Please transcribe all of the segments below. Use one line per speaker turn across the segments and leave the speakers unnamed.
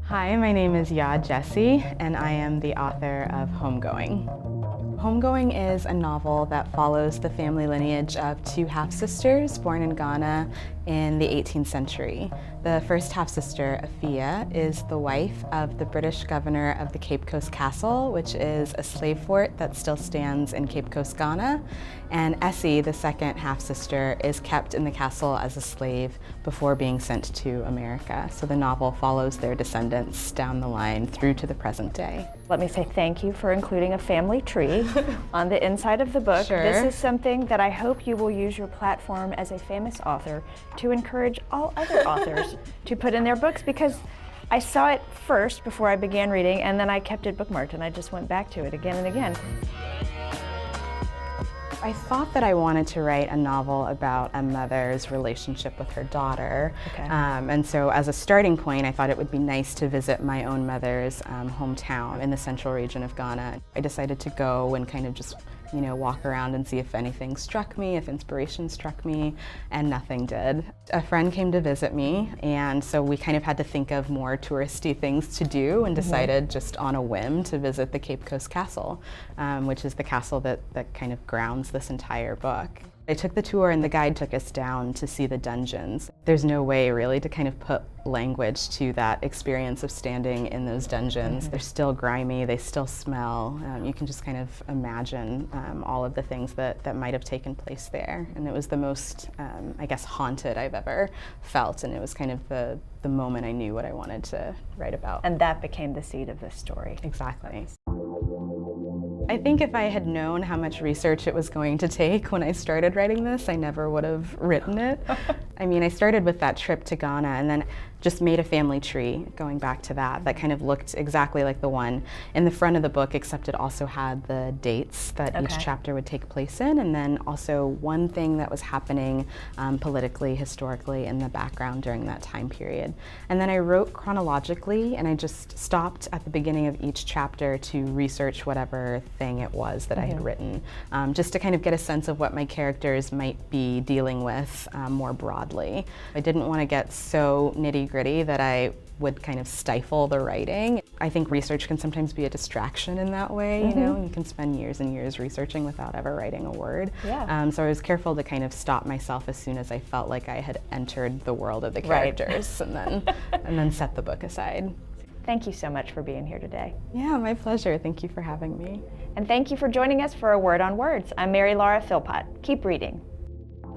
Hi, my name is Yaa Gyasi, and I am the author of Homegoing. Homegoing is a novel that follows the family lineage of two half-sisters born in Ghana in the 18th century. The first half-sister, Afia, is the wife of the British governor of the Cape Coast Castle, which is a slave fort that still stands in Cape Coast, Ghana. And Essie, the second half-sister, is kept in the castle as a slave before being sent to America. So the novel follows their descendants down the line through to the present day.
Let me say thank you for including a family tree on the inside of the book.
Sure.
This is something that I hope you will use your platform as a famous author to encourage all other authors to put in their books, because I saw it first before I began reading, and then I kept it bookmarked and I just went back to it again and again.
I thought that I wanted to write a novel about a mother's relationship with her daughter.
Okay.
And so as a starting point, I thought it would be nice to visit my own mother's hometown in the central region of Ghana. I decided to go and kind of just walk around and see if anything struck me, if inspiration struck me, and nothing did. A friend came to visit me, and so we kind of had to think of more touristy things to do, and decided just on a whim to visit the Cape Coast Castle, which is the castle that kind of grounds this entire book. I took the tour, and the guide took us down to see the dungeons. There's no way really to kind of put language to that experience of standing in those dungeons. They're still grimy, they still smell. You can just kind of imagine all of the things that might have taken place there. And it was the most, I guess, haunted I've ever felt, and it was kind of the moment I knew what I wanted to write about.
And that became the seed of this story.
Exactly. I think if I had known how much research it was going to take when I started writing this, I never would have written it. I mean, I started with that trip to Ghana and then just made a family tree, going back to that kind of looked exactly like the one in the front of the book, except it also had the dates that each chapter would take place in, and then also one thing that was happening politically, historically, in the background during that time period. And then I wrote chronologically, and I just stopped at the beginning of each chapter to research whatever thing it was that I had written, just to kind of get a sense of what my characters might be dealing with more broadly. I didn't want to get so nitty-gritty that I would kind of stifle the writing. I think research can sometimes be a distraction in that way, you know? You can spend years and years researching without ever writing a word.
Yeah.
So I was careful to kind of stop myself as soon as I felt like I had entered the world of the characters, and then set the book aside.
Thank you so much for being here today.
Yeah, my pleasure. Thank you for having me.
And thank you for joining us for A Word on Words. I'm Mary Laura Philpott. Keep reading.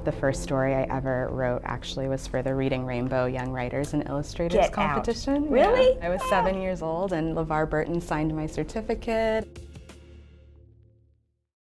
The first story I ever wrote actually was for the Reading Rainbow Young Writers and Illustrators competition.
Really?
Yeah. I was 7 years old, and LeVar Burton signed my certificate.